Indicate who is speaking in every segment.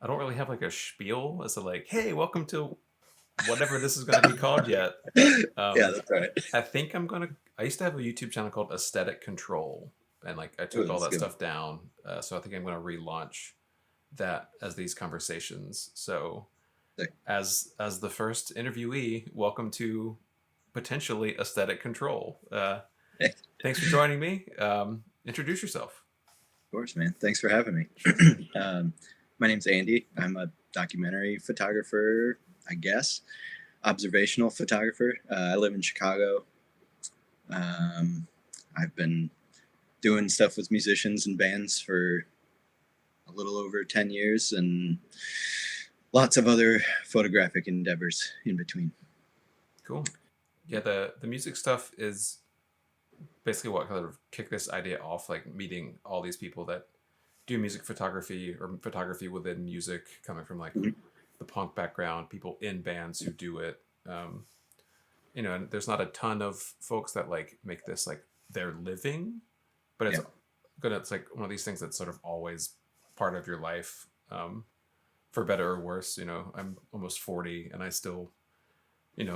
Speaker 1: I don't really have like a spiel as to like, hey, welcome to whatever this is going to be called yet.
Speaker 2: Yeah,
Speaker 1: Um,
Speaker 2: that's right.
Speaker 1: I think I used to have a YouTube channel called Aesthetic Control, and like I
Speaker 2: Oh,
Speaker 1: took all
Speaker 2: that's
Speaker 1: that
Speaker 2: good.
Speaker 1: stuff down. So I think I'm going to relaunch that as these conversations. So
Speaker 2: Sick.
Speaker 1: as the first interviewee, welcome to potentially Aesthetic Control.
Speaker 2: Hey,
Speaker 1: Thanks for joining me. Introduce yourself.
Speaker 2: of course, man. Thanks for having me. um, my name's Andy. I'm a documentary photographer, I guess, observational photographer. I live in Chicago. Um, I've been doing stuff with musicians and bands for a little over 10 years and lots of other photographic endeavors in between.
Speaker 1: Cool. Yeah, the music stuff is basically what kind of kicked this idea off, like meeting all these people that do music photography or photography within music, coming from like
Speaker 2: Mhm.
Speaker 1: the punk background, people in bands who do it. And there's not a ton of folks that like make this like their living, but
Speaker 2: Yeah.
Speaker 1: it's like one of these things that's sort of always part of your life, for better or worse. I'm almost 40 and I still,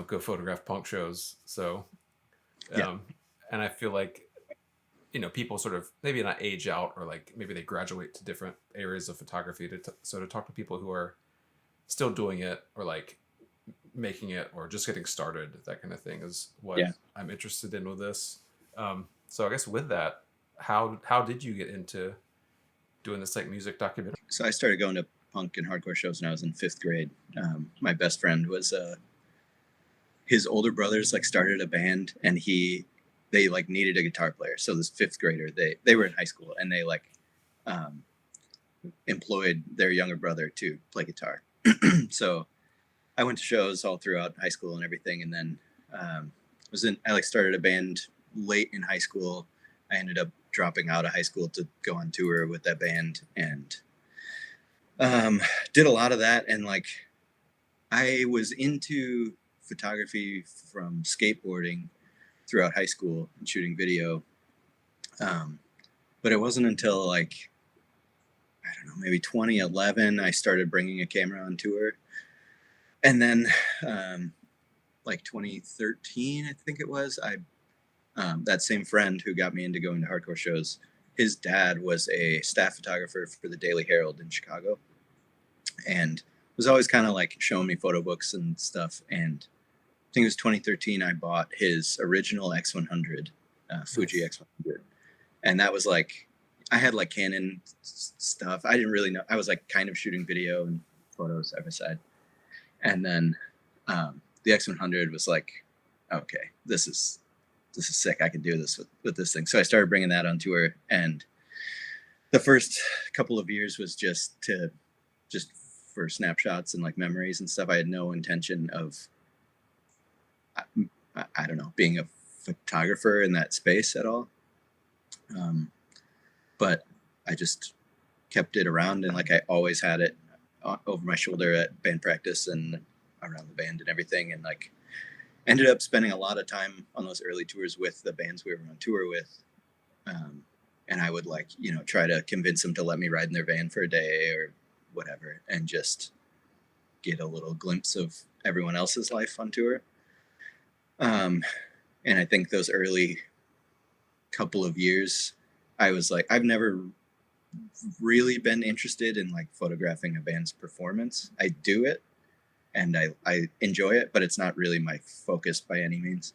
Speaker 1: go photograph punk shows. So,
Speaker 2: Yeah.
Speaker 1: um, and I feel like people sort of maybe not age out, or like maybe they graduate to different areas of photography so to talk to people who are still doing it, or like making it, or just getting started, that kind of thing is what
Speaker 2: Yeah.
Speaker 1: I'm interested in with this. So I guess with that, how did you get into doing this like music documentary?
Speaker 2: So I started going to punk and hardcore shows when I was in fifth grade. My best friend was his older brothers like started a band, and they like needed a guitar player. So this fifth grader, they were in high school, and they like um, employed their younger brother to play guitar. So I went to shows all throughout high school and everything, and then I like started a band late in high school. I ended up dropping out of high school to go on tour with that band, and um, did a lot of that. And like I was into photography from skateboarding throughout high school and shooting video. Um, but it wasn't until like, I don't know, maybe 2011, I started bringing a camera on tour. And then, um, like 2013, I think it was, that same friend who got me into going to hardcore shows, his dad was a staff photographer for the Daily Herald in Chicago, and was always kind of like showing me photo books and stuff. And I think it was 2013, I bought his original X100, Fuji
Speaker 1: Nice.
Speaker 2: X100. And that was like, I had like Canon stuff. I didn't really know. I was like kind of shooting video and photos side by side. And then the X100 was like, okay, this is sick. I can do this with this thing. So I started bringing that on tour. And the first couple of years was just for snapshots and like memories and stuff. I had no intention of, I don't know, being a photographer in that space at all. But I just kept it around, and like I always had it over my shoulder at band practice and around the band and everything. And like ended up spending a lot of time on those early tours with the bands we were on tour with. Um, and I would like, try to convince them to let me ride in their van for a day or whatever, and just get a little glimpse of everyone else's life on tour. Um, and I think those early couple of years, I was like, I've never really been interested in like photographing a band's performance. I do it and I enjoy it, but it's not really my focus by any means.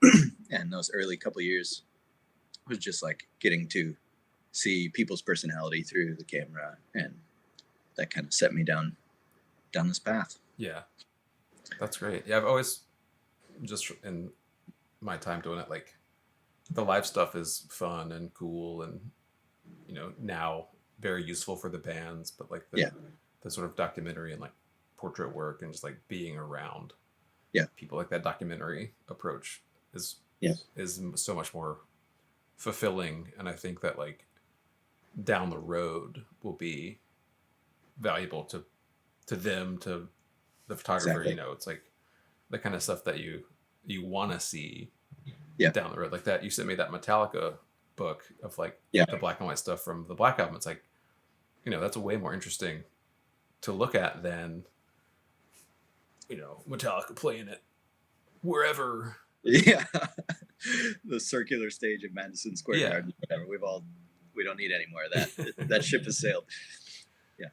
Speaker 1: Mm-hmm.
Speaker 2: And those early couple of years was just like getting to see people's personality through the camera, and that kind of set me down this path.
Speaker 1: Yeah, that's great. Yeah, I've always just in my time doing it, like the live stuff is fun and cool, and now very useful for the bands, but like the
Speaker 2: Yeah.
Speaker 1: the sort of documentary and like portrait work and just like being around
Speaker 2: Yeah.
Speaker 1: people, like that documentary approach is
Speaker 2: Yeah.
Speaker 1: is so much more fulfilling, and I think that like down the road will be valuable to them, to the photographer.
Speaker 2: Exactly.
Speaker 1: It's like the kind of stuff that you want to see
Speaker 2: Yeah.
Speaker 1: down the road, like that you sent me that Metallica book of like
Speaker 2: Yeah.
Speaker 1: the black and white stuff from the Black Album. It's like, that's a way more interesting to look at than, Metallica playing it wherever.
Speaker 2: Yeah. The circular stage of Madison Square
Speaker 1: Yeah.
Speaker 2: Garden, whatever. We don't need any more of that. That ship has sailed. Yeah.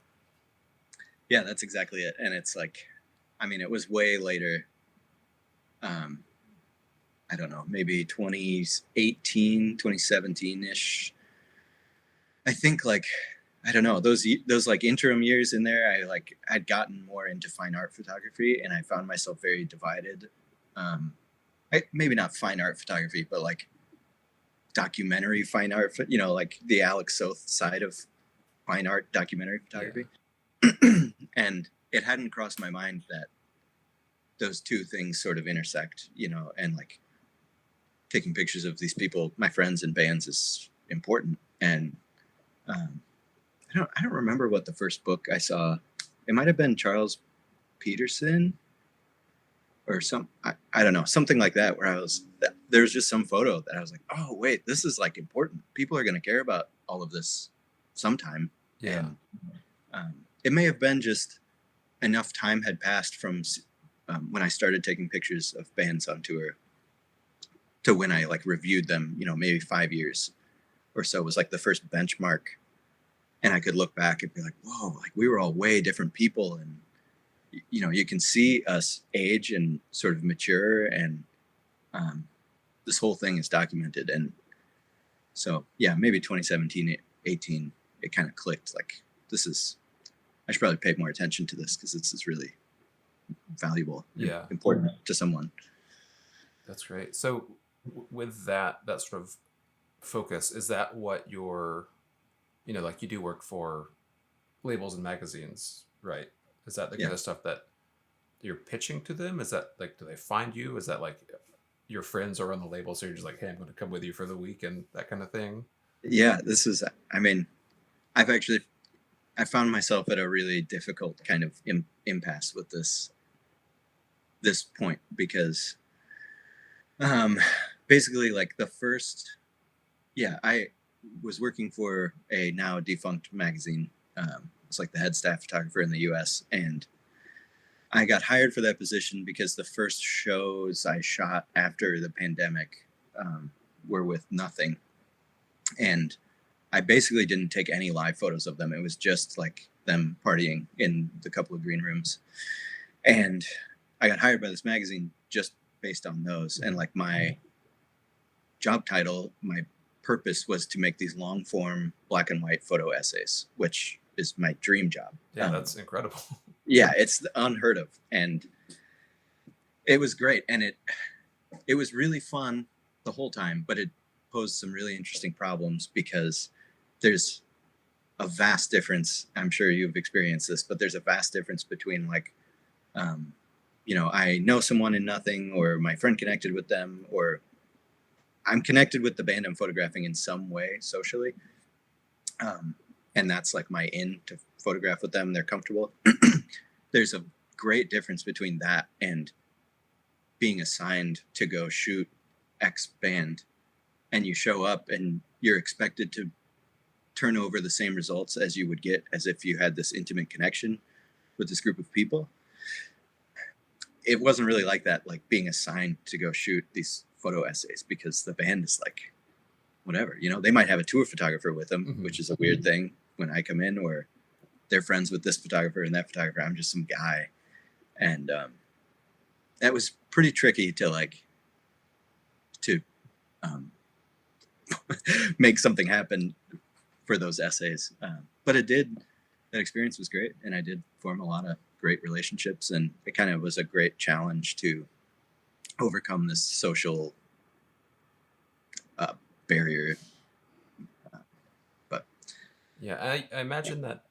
Speaker 2: Yeah, that's exactly it. And it's like, I mean, it was way later. I don't know, maybe 2018, 2017-ish. I think, like, I don't know, those like interim years in there, I'd gotten more into fine art photography, and I found myself very divided. Maybe not fine art photography, but like documentary fine art, like the Alex Soth side of fine art documentary photography. Yeah. And it hadn't crossed my mind that those two things sort of intersect, and like taking pictures of these people, my friends and bands, is important. And I don't remember what the first book I saw. It might have been Charles Peterson or I don't know, something like that, where there was just some photo that I was like, oh wait, this is like important. People are going to care about all of this sometime.
Speaker 1: Yeah.
Speaker 2: And it may have been just enough time had passed from when I started taking pictures of bands on tour to when I like reviewed them, maybe 5 years or so was like the first benchmark. And I could look back and be like, whoa, like we were all way different people. And, you can see us age and sort of mature, and this whole thing is documented. And so, yeah, maybe 2017, 18, it kind of clicked. Like, I should probably pay more attention to this because this is really valuable.
Speaker 1: Yeah.
Speaker 2: Important to someone.
Speaker 1: That's great. So with that sort of focus, is that what your, like you do work for labels and magazines, right? Is that the kind of stuff that you're pitching to them? Is that like, do they find you? Is that like your friends are on the label, so you're just like, hey, I'm going to come with you for the week and that kind of thing?
Speaker 2: Yeah, I found myself at a really difficult kind of impasse with this point, because basically, like I was working for a now defunct magazine. It's like the head staff photographer in the US, and I got hired for that position because the first shows I shot after the pandemic were with nothing, and I basically didn't take any live photos of them. It was just like them partying in the couple of green rooms, and I got hired by this magazine just based on those. And like my job title, my purpose was to make these long form black and white photo essays, which is my dream job.
Speaker 1: Yeah, that's incredible.
Speaker 2: Yeah, it's unheard of. And it was great. And it was really fun the whole time, but it posed some really interesting problems because there's a vast difference. I'm sure you've experienced this, but there's a vast difference between like, I know someone in nothing, or my friend connected with them, or I'm connected with the band I'm photographing in some way socially. And that's like my in to photograph with them. They're comfortable. There's a great difference between that and being assigned to go shoot X band, and you show up and you're expected to turn over the same results as you would get as if you had this intimate connection with this group of people. It wasn't really like that, like being assigned to go shoot these photo essays, because the band is like, whatever, they might have a tour photographer with them, mm-hmm. which is a weird thing when I come in, or they're friends with this photographer and that photographer. I'm just some guy. And that was pretty tricky to make something happen for those essays. But it did. That experience was great. And I did form a lot of great relationships. And it kind of was a great challenge to overcome this social barrier. But
Speaker 1: yeah, I imagine that,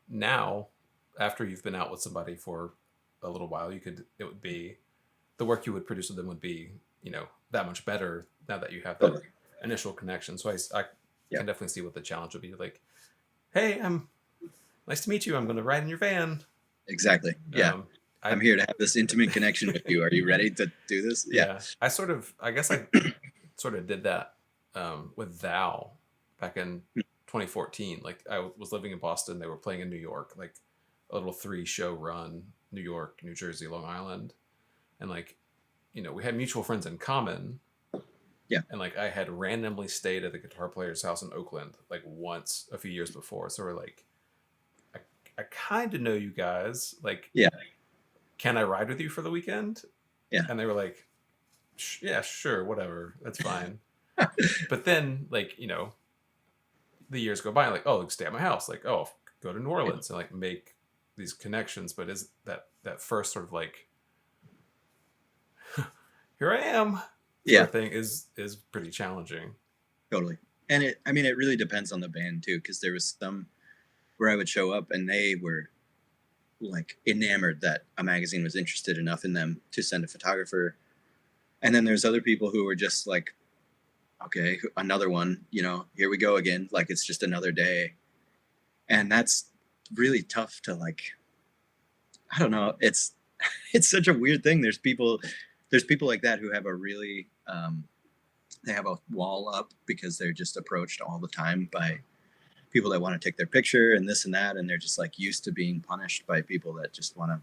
Speaker 1: now after you've been out with somebody for a little while, it would be, the work you would produce with them would be, that much better now that you have that initial connection. So I can definitely see what the challenge would be. Like, hey, nice to meet you. I'm going to ride in your van.
Speaker 2: Exactly. Yeah. I'm here to have this intimate connection with you. Are you ready to do this? Yeah.
Speaker 1: I guess I sort of did that with Thou back in 2014. Like, I was living in Boston. They were playing in New York. Like, a little 3 show run, New York, New Jersey, Long Island, and like, we had mutual friends in common.
Speaker 2: Yeah.
Speaker 1: And like I had randomly stayed at the guitar player's house in Oakland like once a few years before. So we're like, I kind of know you guys. Like,
Speaker 2: Yeah.
Speaker 1: can I ride with you for the weekend?
Speaker 2: Yeah.
Speaker 1: And they were like, yeah, sure, whatever, that's fine. But then, like, the years go by, and like, oh, like, stay at my house. Like, oh, go to New Orleans and like make these connections. But is that first sort of like, here I am, sort of thing is pretty challenging.
Speaker 2: Totally. And it really depends on the band too, because there was some where I would show up and they were like enamored that a magazine was interested enough in them to send a photographer. And then there's other people who were just like, okay, another one, here we go again. Like, it's just another day. And that's really tough to like, I don't know. It's such a weird thing. There's people like that who have a really, they have a wall up because they're just approached all the time by people that want to take their picture and this and that. And they're just like used to being punished by people that just want to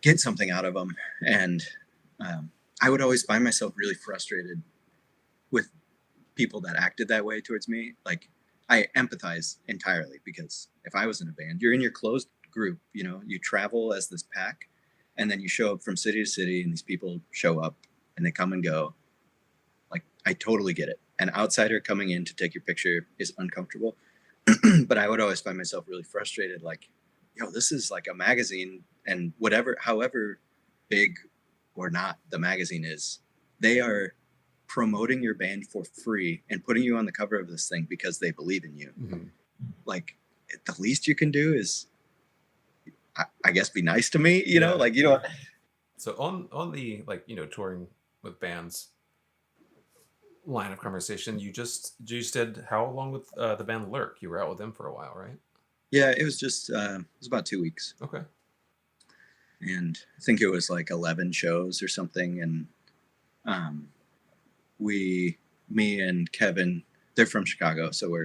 Speaker 2: get something out of them. And I would always find myself really frustrated with people that acted that way towards me. Like, I empathize entirely, because if I was in a band, you're in your closed group, you travel as this pack, and then you show up from city to city, and these people show up and they come and go. Like, I totally get it. An outsider coming in to take your picture is uncomfortable. But I would always find myself really frustrated. Like, this is like a magazine, and however big or not the magazine is, they are promoting your band for free and putting you on the cover of this thing because they believe in you.
Speaker 1: Mm-hmm.
Speaker 2: Like, the least you can do is, I guess, be nice to me,
Speaker 1: So on the, like, touring with bands line of conversation, you just did how long with the band Lurk? You were out with them for a while, right?
Speaker 2: Yeah, it was just it was about 2 weeks.
Speaker 1: Okay.
Speaker 2: And I think it was like 11 shows or something. And me and Kevin, they're from Chicago, so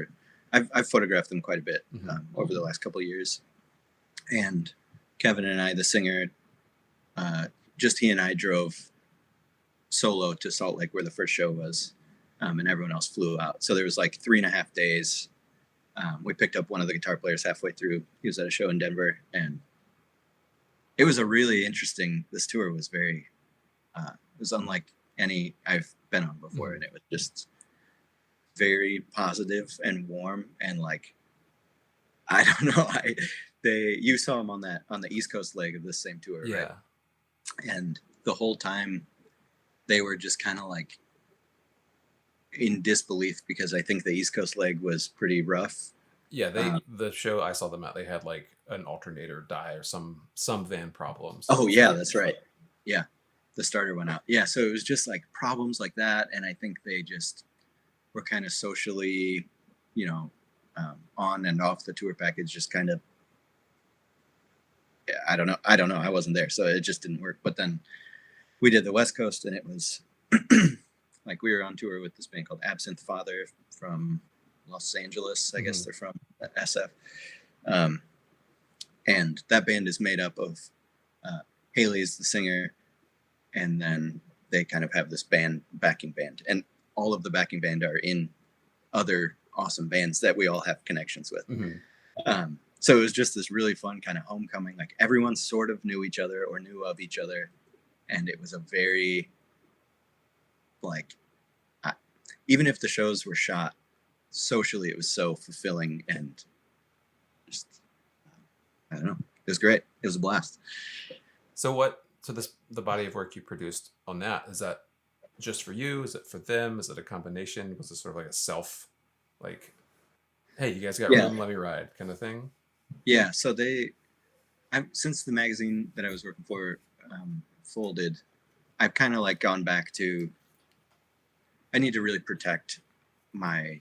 Speaker 2: I've photographed them quite a bit over the last couple of years. And Kevin and I, the singer, just he and I drove solo to Salt Lake, where the first show was, and everyone else flew out. So there was like 3.5 days. We picked up one of the guitar players halfway through. He was at a show in Denver, and it was a really interesting. This tour was very, it was unlike any I've been on before, and it was just very positive and warm, and like, I don't know, you saw them on the East Coast leg of this same tour, right? And the whole time they were just kind of like in disbelief, because I think the East Coast leg was pretty rough.
Speaker 1: Yeah, the show I saw them at, they had like an alternator die or some van problems.
Speaker 2: Oh yeah, that's right. Yeah, the starter went out. Yeah, so it was just like problems like that, and I think they just were kind of socially, on and off the tour package, just kind of. I don't know. I wasn't there, so it just didn't work. But then we did the West Coast, and it was like we were on tour with this band called Absinthe Father from Los Angeles. I guess they're from SF. And that band is made up of Haley's the singer, and then they kind of have this backing band, and all of the backing band are in other awesome bands that we all have connections with. So it was just this really fun kind of homecoming. Like, everyone sort of knew each other or knew of each other, and it was a very, like, even if the shows were shot, socially it was so fulfilling, and just, I don't know, it was great. It was a blast.
Speaker 1: So the body of work you produced on that, is that just for you? Is it for them? Is it a combination? Was it sort of like a self, like, hey, you guys got room, let me ride kind of thing?
Speaker 2: Yeah, so since the magazine that I was working for folded, I've kind of like gone back to, I need to really protect my,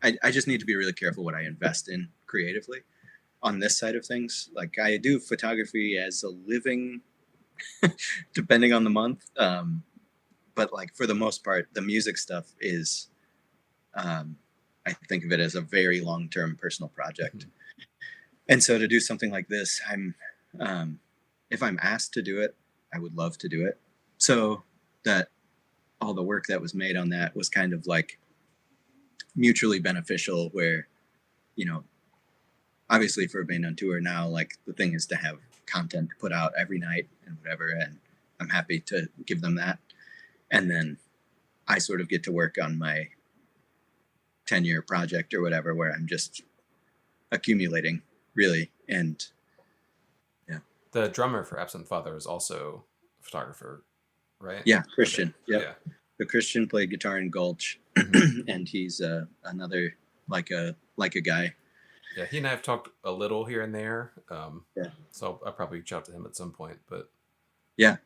Speaker 2: I just need to be really careful what I invest in creatively on this side of things. Like, I do photography as a living, depending on the month. But like, for the most part, the music stuff is, I think of it as a very long-term personal project. And so to do something like this, if I'm asked to do it, I would love to do it. So that all the work that was made on that was kind of like mutually beneficial, where, you know, obviously for being on tour now, like the thing is to have content to put out every night and whatever. And I'm happy to give them that. And then I sort of get to work on my 10-year project or whatever, where I'm just accumulating really. And yeah.
Speaker 1: The drummer for Absent Father is also a photographer, right?
Speaker 2: Yeah. Christian.
Speaker 1: Okay.
Speaker 2: Yep. Yeah. The Christian played guitar in Gulch, and he's another like a guy.
Speaker 1: Yeah, he and I have talked a little here and there.
Speaker 2: Yeah.
Speaker 1: So I'll probably reach out to him at some point. But
Speaker 2: yeah,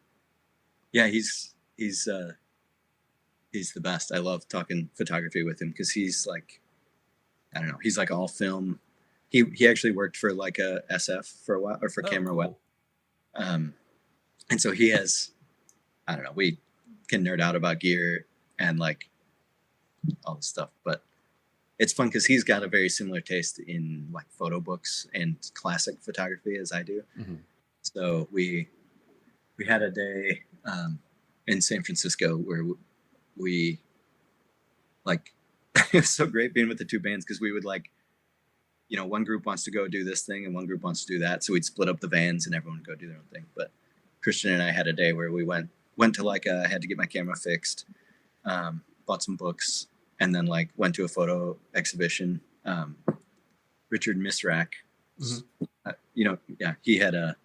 Speaker 2: he's the best. I love talking photography with him because he's like, I don't know, he's like all film. He actually worked for like a SF for a while, or for Camera Web. And so he has, I don't know, we can nerd out about gear and like all this stuff, but it's fun because he's got a very similar taste in like photo books and classic photography as I do.
Speaker 1: Mm-hmm.
Speaker 2: So we had a day in San Francisco where we like it was so great being with the two bands, because we would like, you know, one group wants to go do this thing and one group wants to do that, so we'd split up the vans and everyone would go do their own thing. But Christian and I had a day where we went to like I had to get my camera fixed, bought some books, and then like went to a photo exhibition. Richard Misrak, you know, yeah, he had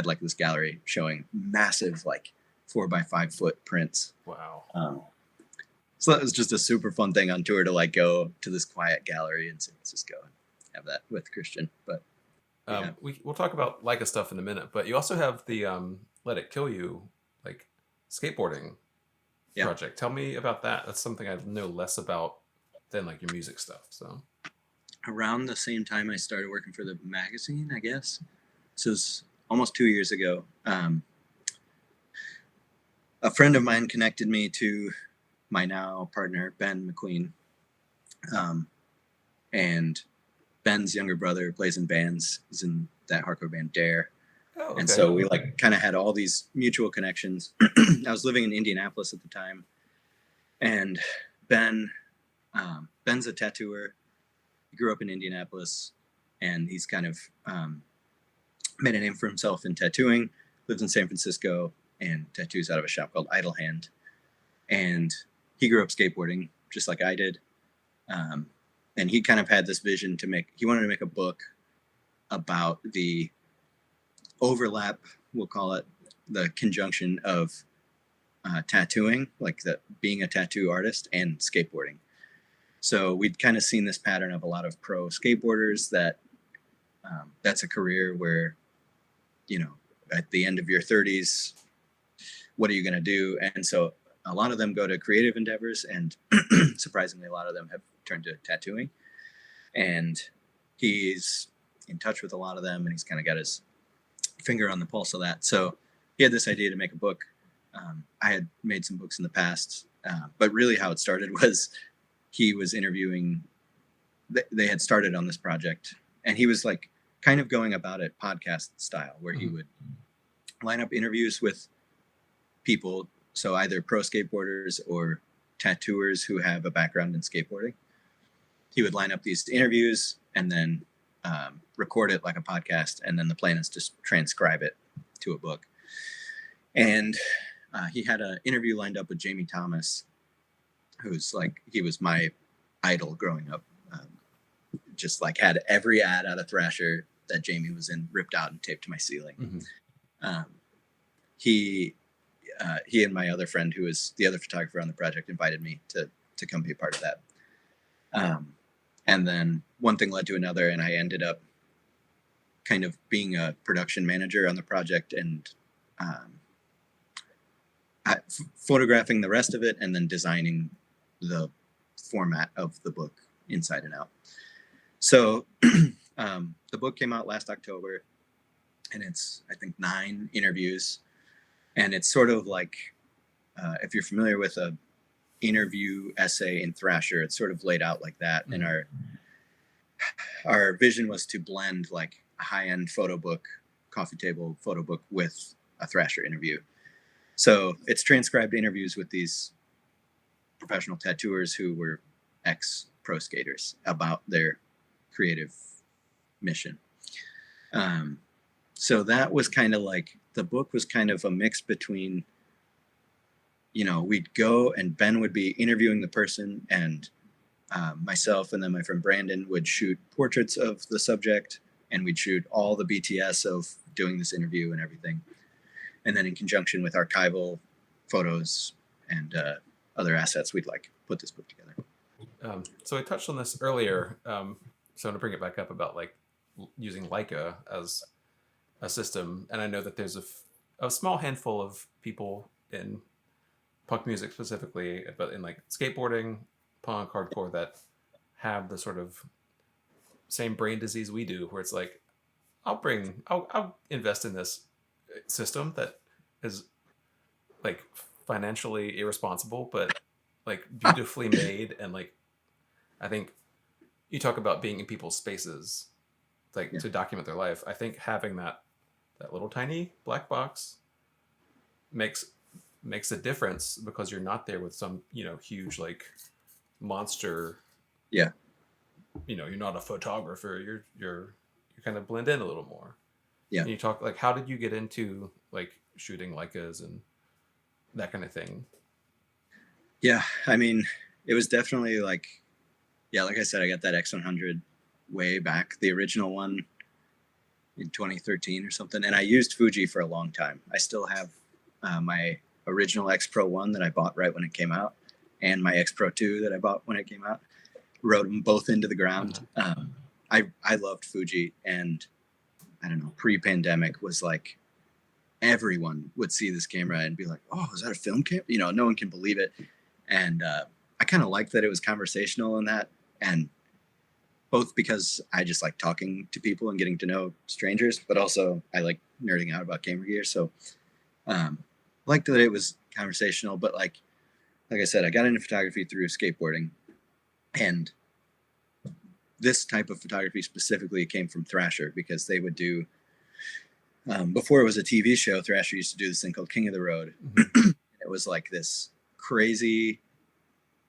Speaker 2: like this gallery showing massive like 4x5 foot prints.
Speaker 1: Wow.
Speaker 2: So that was just a super fun thing on tour, to like go to this quiet gallery in San Francisco and have that with Christian. But yeah.
Speaker 1: We'll talk about Leica stuff in a minute, but you also have the Let It Kill You, like skateboarding project. Tell me about that. That's something I know less about than like your music stuff. So
Speaker 2: around the same time I started working for the magazine, I guess. So it's almost 2 years ago. A friend of mine connected me to my now partner, Ben McQueen. And Ben's younger brother plays in bands. He's in that hardcore band Dare.
Speaker 1: Oh, okay.
Speaker 2: And so we like kind of had all these mutual connections. I was living in Indianapolis at the time, and Ben's a tattooer. He grew up in Indianapolis, and he's kind of made a name for himself in tattooing. Lives in San Francisco and tattoos out of a shop called Idle Hand. And he grew up skateboarding just like I did. And he kind of had this vision he wanted to make a book about the overlap, we'll call it, the conjunction of tattooing, like being a tattoo artist, and skateboarding. So we'd kind of seen this pattern of a lot of pro skateboarders that's a career where, you know, at the end of your 30s, what are you going to do? And so a lot of them go to creative endeavors, and surprisingly, a lot of them have turned to tattooing. And he's in touch with a lot of them, and he's kind of got his finger on the pulse of that. So he had this idea to make a book. I had made some books in the past, but really how it started was he was interviewing. They had started on this project, and he was like kind of going about it podcast style, where he would line up interviews with people, so either pro skateboarders or tattooers who have a background in skateboarding. He would line up these interviews and then record it like a podcast, and then the plan is to transcribe it to a book. And he had an interview lined up with Jamie Thomas, who's like, he was my idol growing up. Just like had every ad out of Thrasher that Jamie was in ripped out and taped to my ceiling. He and my other friend, who was the other photographer on the project, invited me to come be a part of that. And then one thing led to another, and I ended up kind of being a production manager on the project, and photographing the rest of it, and then designing the format of the book inside and out. So the book came out last October, and it's, I think, 9 interviews. And it's sort of like, if you're familiar with a interview essay in Thrasher, it's sort of laid out like that. And our vision was to blend like a high-end photo book, coffee table photo book with a Thrasher interview. So it's transcribed interviews with these professional tattooers who were ex-pro skaters about their creative mission. So that was kind of like, the book was kind of a mix between, we'd go and Ben would be interviewing the person, and myself and then my friend Brandon would shoot portraits of the subject, and we'd shoot all the BTS of doing this interview and everything. And then in conjunction with archival photos and other assets, we'd like put this book together.
Speaker 1: So I touched on this earlier. So I'm going to bring it back up about like using Leica as a system. And I know that there's a small handful of people in punk music specifically, but in like skateboarding, punk, hardcore, that have the sort of same brain disease we do, where it's like, I'll invest in this system that is like financially irresponsible, but like beautifully made. And like, I think you talk about being in people's spaces, like to document their life. I think having that little tiny black box makes a difference, because you're not there with some, huge like monster.
Speaker 2: Yeah.
Speaker 1: You're not a photographer. You kind of blend in a little more.
Speaker 2: Yeah.
Speaker 1: And you talk like, how did you get into like shooting Leicas and that kind of thing?
Speaker 2: Yeah, I mean, it was definitely like, like I said, I got that X100 way back, the original one in 2013 or something. And I used Fuji for a long time. I still have my original X-Pro1 that I bought right when it came out, and my X-Pro 2 that I bought when it came out. Rode them both into the ground. I loved Fuji, and I don't know, pre-pandemic was like, everyone would see this camera and be like, oh, is that a film camera? No one can believe it. And I kind of liked that it was conversational in that, and both because I just like talking to people and getting to know strangers, but also I like nerding out about camera gear. So liked that it was conversational, but like I said, I got into photography through skateboarding, and this type of photography specifically came from Thrasher, because they would do, before it was a TV show, Thrasher used to do this thing called King of the Road. Mm-hmm. It was like this crazy,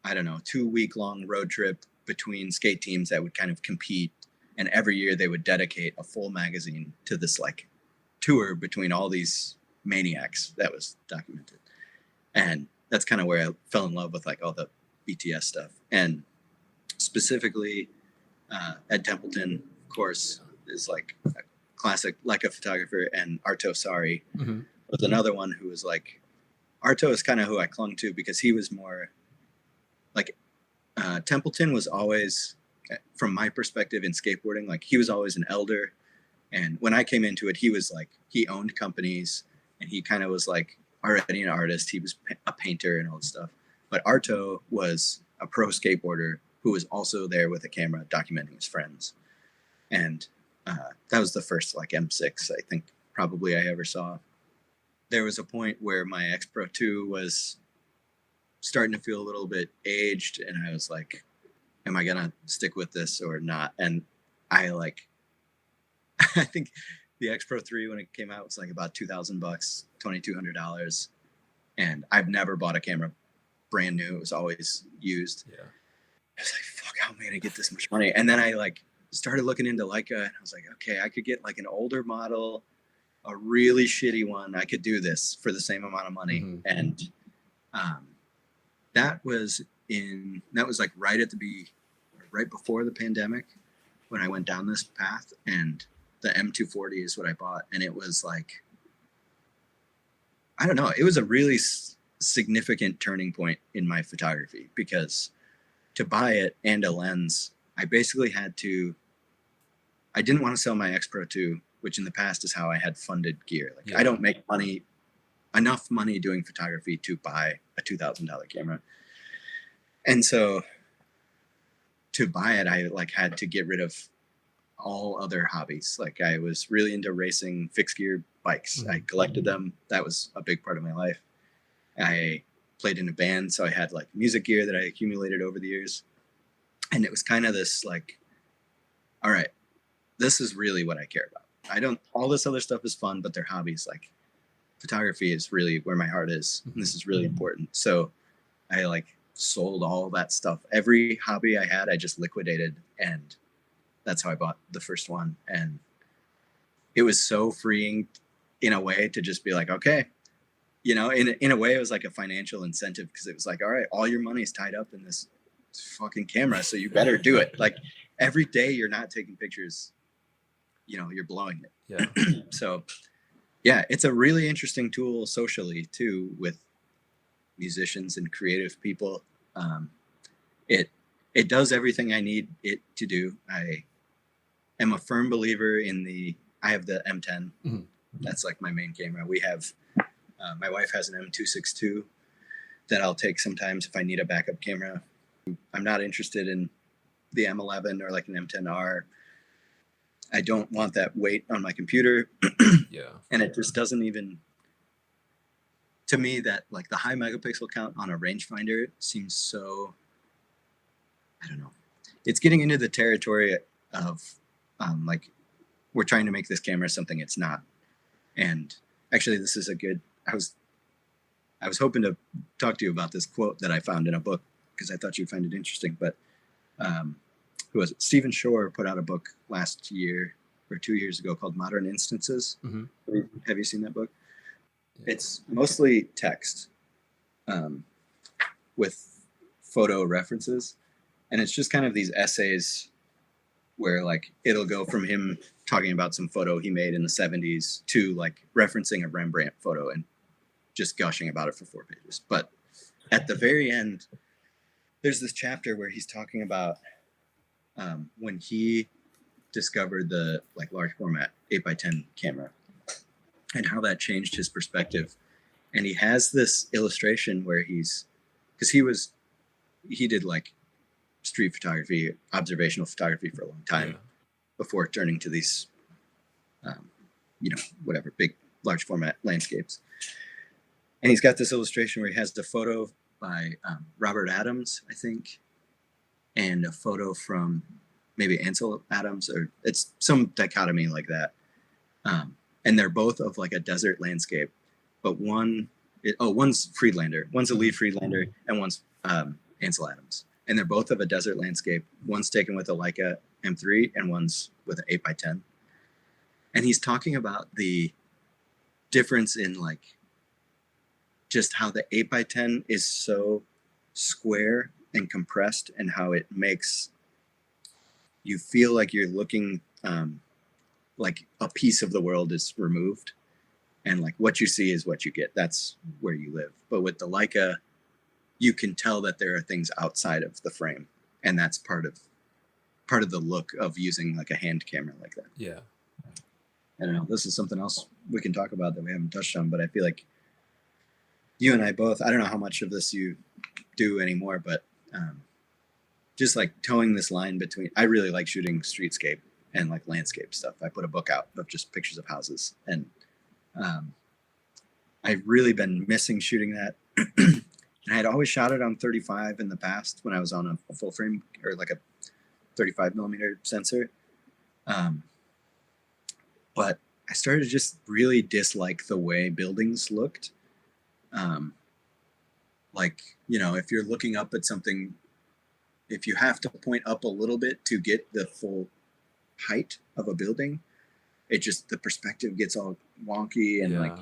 Speaker 2: 2-week long road trip between skate teams that would kind of compete. And every year they would dedicate a full magazine to this like tour between all these maniacs that was documented. And that's kind of where I fell in love with like all the BTS stuff. And specifically Ed Templeton, of course, is like a classic Leica photographer, and Arto Sari was another one who was like, Arto is kind of who I clung to, because he was more like, Templeton was always, from my perspective in skateboarding, like he was always an elder. And when I came into it, he was like, he owned companies, and he kind of was like already an artist. He was a painter and all this stuff. But Arto was a pro skateboarder who was also there with a camera documenting his friends. And that was the first like M6 I think probably I ever saw. There was a point where my X-Pro 2 was starting to feel a little bit aged, and I was like, am I gonna stick with this or not? And I like I think the X-Pro 3 when it came out was like about $2,000, $2,200, and I've never bought a camera brand new. It was always used.
Speaker 1: Yeah.
Speaker 2: I was like, fuck, how am I gonna get this much money? And then I like started looking into Leica, and I was like, okay, I could get like an older model, a really shitty one. I could do this for the same amount of money. And that was like right before the pandemic when I went down this path, and the M240 is what I bought. And it was like, I don't know, it was a really significant turning point in my photography, because to buy it and a lens, I basically I didn't want to sell my X-Pro 2, which in the past is how I had funded gear. Like I don't make enough money doing photography to buy a $2,000 camera. And so to buy it, I like had to get rid of all other hobbies. Like I was really into racing fixed gear bikes. I collected them. That was a big part of my life. I played in a band, so I had like music gear that I accumulated over the years. And it was kind of this like all right, this is really what I care about. I don't, all this other stuff is fun, but they're hobbies. Like photography is really where my heart is. And this is really important. So I like sold all that stuff. Every hobby I had, I just liquidated. And that's how I bought the first one. And it was so freeing in a way to just be like, okay, you know, in a way it was like a financial incentive, because it was like, all right, all your money is tied up in this fucking camera, so you better do it. Like every day you're not taking pictures, you know, you're blowing it.
Speaker 1: Yeah.
Speaker 2: So yeah, it's a really interesting tool socially too, with musicians and creative people. It it does everything I need it to do. I am a firm believer in I have the M10.
Speaker 1: Mm-hmm.
Speaker 2: That's like my main camera. We have my wife has an M262 that I'll take sometimes if I need a backup camera. I'm not interested in the M11 or like an M10R. I don't want that weight on my computer.
Speaker 1: Yeah.
Speaker 2: And it just doesn't even, to me, that like the high megapixel count on a rangefinder seems so, I don't know. It's getting into the territory of like, we're trying to make this camera something it's not. And actually, this is a good, I was hoping to talk to you about this quote that I found in a book, because I thought you'd find it interesting. But who was it? Stephen Shore put out a book last year or 2 years ago called Modern Instances.
Speaker 1: Mm-hmm.
Speaker 2: Have you seen that book?
Speaker 1: Yeah.
Speaker 2: It's mostly text with photo references. And it's just kind of these essays where like it'll go from him talking about some photo he made in the 70s to like referencing a Rembrandt photo and just gushing about it for 4 pages. But at the very end, there's this chapter where he's talking about when he discovered the like large format 8x10 camera and how that changed his perspective. And he has this illustration where because he did like street photography, observational photography for a long time before turning to these, you know, whatever, big, large format landscapes. And he's got this illustration where he has the photo by Robert Adams, I think, and a photo from maybe Ansel Adams, or it's some dichotomy like that. And they're both of like a desert landscape, but one's Friedlander, one's a Lee Friedlander, and one's Ansel Adams. And they're both of a desert landscape. One's taken with a Leica M3 and one's with an 8x10. And he's talking about the difference in like just how the 8x10 is so square and compressed, and how it makes you feel like you're looking like a piece of the world is removed, and like what you see is what you get. That's where you live. But with the Leica, you can tell that there are things outside of the frame, and that's part of the look of using like a hand camera like that.
Speaker 1: Yeah.
Speaker 2: I don't know. This is something else we can talk about that we haven't touched on, but I feel like you and I both, I don't know how much of this you do anymore, but just like towing this line between, I really like shooting streetscape and like landscape stuff. I put a book out of just pictures of houses, and I've really been missing shooting that. And I had always shot it on 35 in the past when I was on a full frame or like a 35 millimeter sensor. But I started to just really dislike the way buildings looked. Like, you know, if you're looking up at something, if you have to point up a little bit to get the full height of a building, it just, the perspective gets all wonky and like,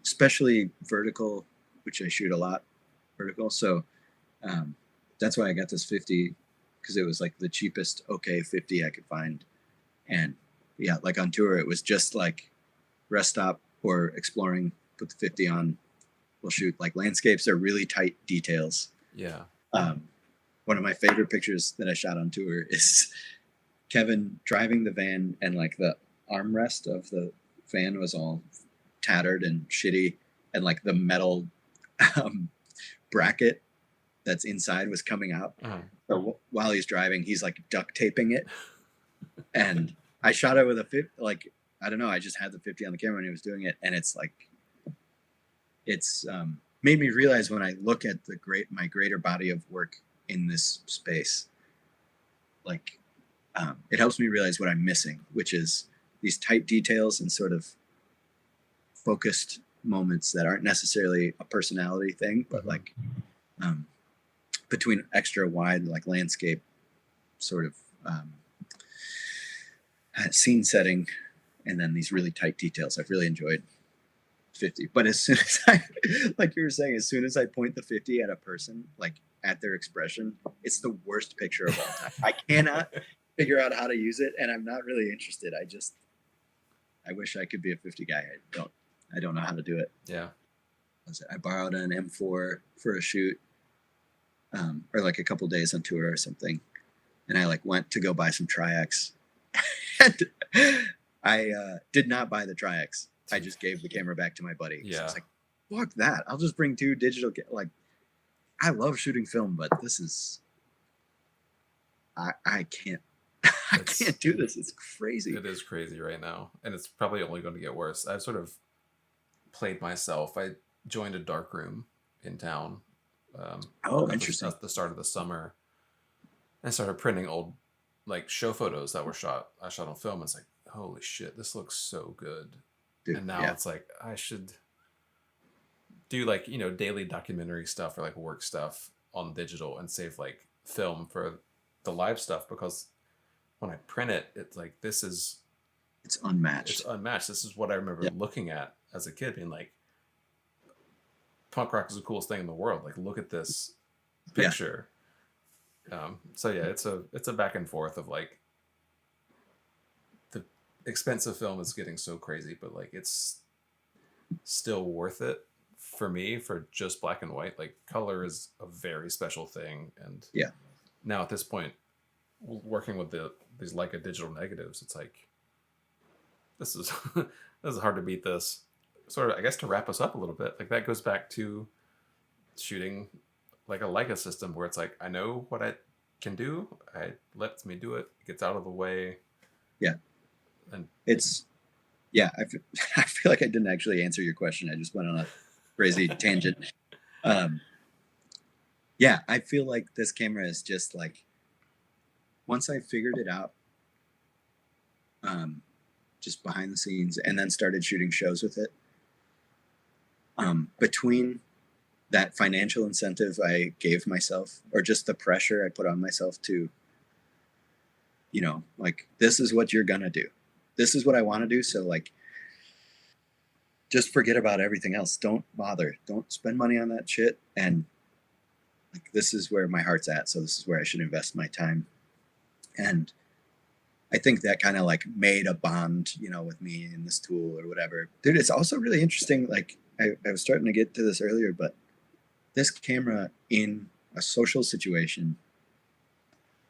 Speaker 2: especially vertical, which I shoot a lot vertical. So that's why I got this 50, because it was like the cheapest 50 I could find. And yeah, like on tour, it was just like rest stop or exploring, put the 50 on, we'll shoot. Like landscapes are really tight details.
Speaker 1: Yeah.
Speaker 2: One of my favorite pictures that I shot on tour is Kevin driving the van, and like the armrest of the van was all tattered and shitty, and like the metal bracket that's inside was coming out. So while he's driving, he's like duct taping it. And I shot it with a 50, like, I don't know, I just had the 50 on the camera when he was doing it. And it's like, it's made me realize when I look at my greater body of work in this space, like it helps me realize what I'm missing, which is these tight details and sort of focused moments that aren't necessarily a personality thing, but like between extra wide, like landscape sort of scene setting, and then these really tight details. I've really enjoyed 50. But as soon as I, like you were saying, as soon as I point the 50 at a person, like at their expression, it's the worst picture of all time. I cannot figure out how to use it, and I'm not really interested. I wish I could be a 50 guy. I don't know how to do it.
Speaker 1: Yeah.
Speaker 2: I borrowed an M4 for a shoot, or like a couple days on tour or something, and I like went to go buy some Tri-X. And I did not buy the Tri-X. I just gave the camera back to my buddy.
Speaker 1: Yeah.
Speaker 2: I was like, fuck that. I'll just bring 2 digital. Like, I love shooting film, but this is, I can't, I can't do this. It's crazy.
Speaker 1: It is crazy right now. And it's probably only going to get worse. I've sort of played myself. I joined a darkroom in town.
Speaker 2: Interesting.
Speaker 1: At the start of the summer. I started printing old like show photos that were I shot on film. It's like, holy shit, this looks so good. Dude, and now it's like, I should do like, daily documentary stuff or like work stuff on digital and save like film for the live stuff, because when I print it, it's like, it's unmatched. This is what I remember looking at as a kid, being like, punk rock is the coolest thing in the world. Like, look at this picture. So yeah, it's a back and forth of like, the expensive film is getting so crazy, but like it's still worth it for me for just black and white. Like, color is a very special thing, and now at this point, working with these Leica digital negatives, it's like, this is this is hard to beat this. Sort of, I guess, to wrap us up a little bit, like that goes back to shooting like a Leica system, where it's like, I know what I can do. It lets me do it. It gets out of the way.
Speaker 2: Yeah.
Speaker 1: And
Speaker 2: it's, I feel like I didn't actually answer your question. I just went on a crazy tangent. I feel like this camera is just like, once I figured it out, just behind the scenes, and then started shooting shows with it, between that financial incentive I gave myself, or just the pressure I put on myself to, like, this is what you're gonna do. This is what I want to do. So like, just forget about everything else. Don't bother. Don't spend money on that shit. And like, this is where my heart's at. So this is where I should invest my time. And I think that kind of like made a bond, with me in this tool or whatever. Dude, it's also really interesting. Like, I was starting to get to this earlier, but this camera in a social situation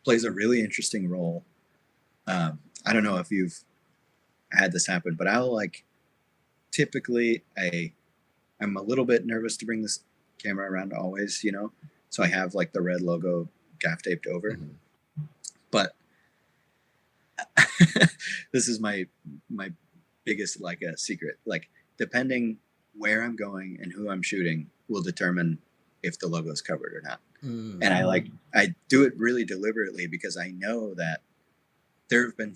Speaker 2: plays a really interesting role. I don't know if you've had this happen, but I'll like, typically I'm a little bit nervous to bring this camera around always, so I have like the red logo gaff taped over. But this is my biggest like a secret. Like, depending where I'm going and who I'm shooting will determine if the logo is covered or not. And I do it really deliberately, because I know that there have been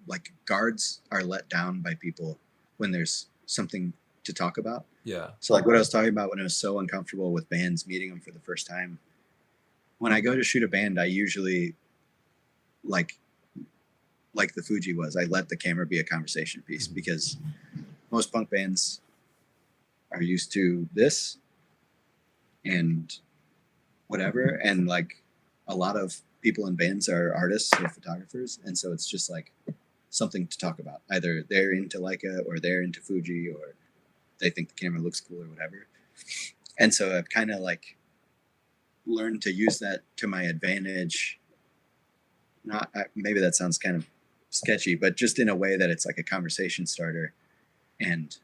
Speaker 2: like, guards are let down by people when there's something to talk about.
Speaker 1: Yeah.
Speaker 2: So like what I was talking about when I was so uncomfortable with bands, meeting them for the first time, when I go to shoot a band, I usually like the Fuji was, I let the camera be a conversation piece, because most punk bands are used to this and whatever. And like, a lot of people in bands are artists or photographers. And so it's just like something to talk about. Either they're into Leica, or they're into Fuji, or they think the camera looks cool or whatever. And so I've kind of like learned to use that to my advantage. Maybe that sounds kind of sketchy, but just in a way that it's like a conversation starter. And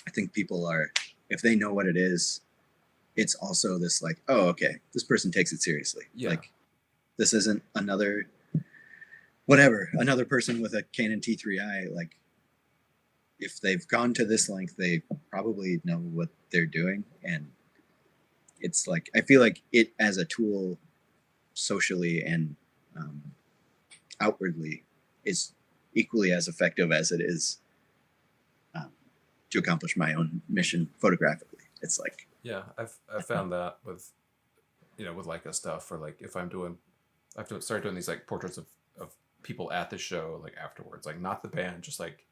Speaker 2: I think people are, if they know what it is, it's also this like, oh, okay, this person takes it seriously.
Speaker 1: Yeah.
Speaker 2: Like, this isn't another person with a Canon T3i. Like, if they've gone to this length, they probably know what they're doing. And it's like, I feel like it as a tool socially and um, outwardly is equally as effective as it is um, to accomplish my own mission photographically. It's like,
Speaker 1: Yeah, I've found that with, with Leica stuff, or like if I've started doing these like portraits of people at the show, like afterwards, like not the band, just like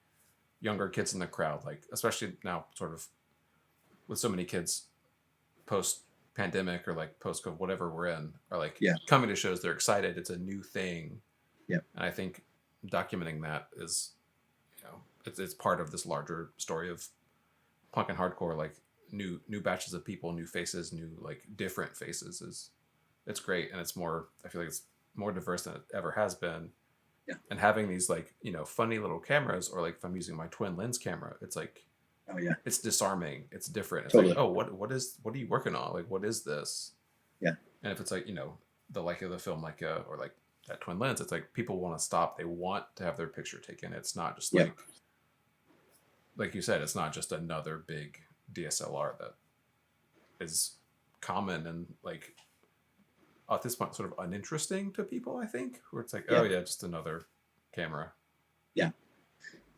Speaker 1: younger kids in the crowd, like especially now, sort of with so many kids post pandemic, or like post COVID, whatever we're in, are like
Speaker 2: yeah,
Speaker 1: coming to shows. They're excited. It's a new thing.
Speaker 2: yeah,
Speaker 1: And I think documenting that is, it's part of this larger story of punk and hardcore, like new batches of people, new faces, new like different faces. It's great, and it's more. I feel like it's more diverse than it ever has been.
Speaker 2: yeah.
Speaker 1: And having these like funny little cameras, or like if I'm using my twin lens camera, it's like
Speaker 2: Oh yeah,
Speaker 1: it's disarming. It's different. It's like,
Speaker 2: totally.
Speaker 1: oh, what are you working on? Like, what is this?
Speaker 2: Yeah,
Speaker 1: And if it's like the like of the film, like or like that twin lens, it's like people want to stop. They want to have their picture taken. It's not just
Speaker 2: yeah,
Speaker 1: like you said, it's not just another big DSLR that is common and like at this point sort of uninteresting to people. I think, where it's like,
Speaker 2: yeah,
Speaker 1: oh yeah, just another camera.
Speaker 2: yeah.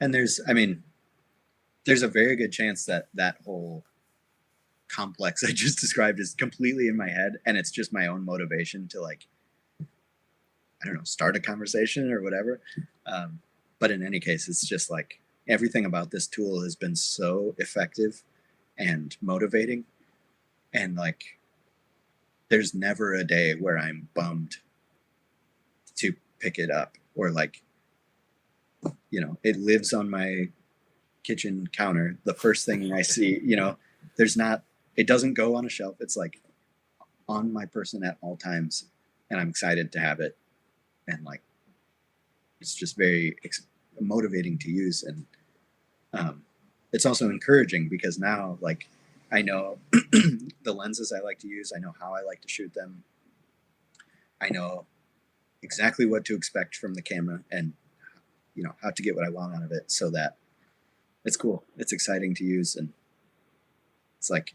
Speaker 2: And I mean, there's a very good chance that that whole complex I just described is completely in my head, and it's just my own motivation to, like, I don't know, start a conversation or whatever. But in any case, it's just like everything about this tool has been so effective and motivating, and like there's never a day where I'm bummed to pick it up, or like, it lives on my kitchen counter. The first thing I see, it doesn't go on a shelf. It's like on my person at all times, and I'm excited to have it. And like, it's just very motivating to use. And it's also encouraging because now, like, I know the lenses I like to use. I know how I like to shoot them. I know exactly what to expect from the camera, and how to get what I want out of it, so that it's cool. It's exciting to use, and it's like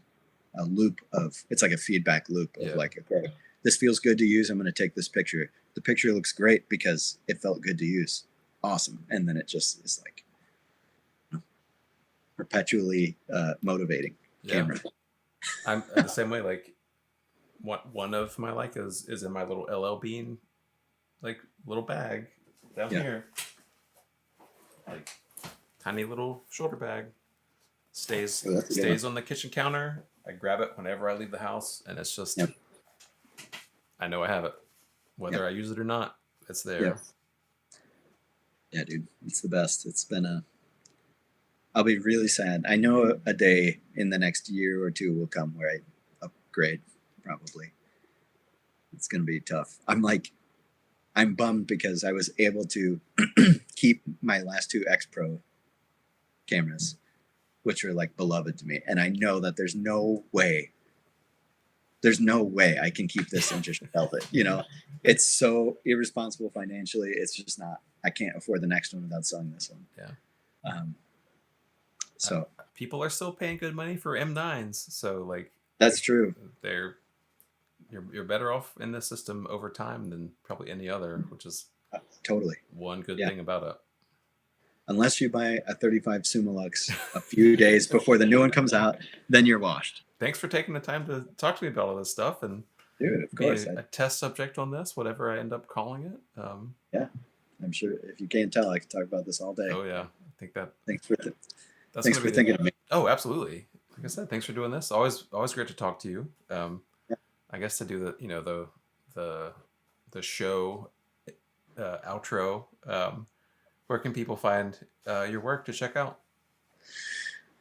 Speaker 2: it's like a feedback loop of like, okay, this feels good to use. I'm going to take this picture. The picture looks great because it felt good to use. Awesome. And then it just is like perpetually motivating camera.
Speaker 1: I'm the same way. Like one of my Leicas is in my little LL Bean, like little bag down here, like tiny little shoulder bag. Stays on the kitchen counter. I grab it whenever I leave the house, and it's just I know I have it, whether I use it or not. It's there.
Speaker 2: Yeah, dude, it's the best. It's been I'll be really sad. I know a day in the next year or two will come where I upgrade. Probably, it's gonna be tough. I'm bummed because I was able to keep my last two X Pro cameras, which are like beloved to me, and I know that there's no way I can keep this and just shelf it. It's so irresponsible financially. It's just not. I can't afford the next one without selling this one.
Speaker 1: Yeah.
Speaker 2: So
Speaker 1: people are still paying good money for M9s, so like
Speaker 2: that's true.
Speaker 1: You're better off in this system over time than probably any other, which is
Speaker 2: totally
Speaker 1: one good thing about it.
Speaker 2: Unless you buy a 35 Sumalux a few days before the new one comes out, then you're washed.
Speaker 1: Thanks for taking the time to talk to me about all this stuff, and
Speaker 2: dude, of course,
Speaker 1: a test subject on this, whatever I end up calling it.
Speaker 2: Yeah, I'm sure if you can't tell, I could talk about this all day.
Speaker 1: Oh yeah, I think that.
Speaker 2: Thanks for thinking of me.
Speaker 1: Oh, absolutely. Like I said, thanks for doing this. Always great to talk to you. I guess to do the show outro. Where can people find your work to check out?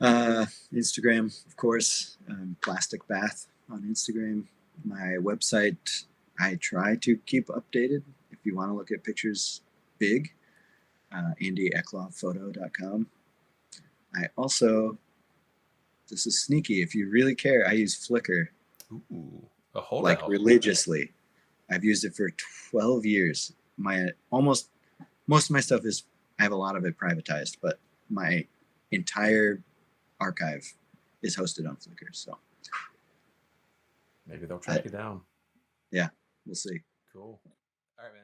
Speaker 2: Instagram, of course. Plastic Bath on Instagram. My website, I try to keep updated. If you want to look at pictures big, AndyEclovPhoto.com. I also, this is sneaky, if you really care, I use Flickr.
Speaker 1: Ooh, a whole
Speaker 2: like religiously. I've used it for 12 years. Most of my stuff is, I have a lot of it privatized, but my entire archive is hosted on Flickr. So
Speaker 1: maybe they'll track you down.
Speaker 2: Yeah, we'll see.
Speaker 1: Cool. All right, man.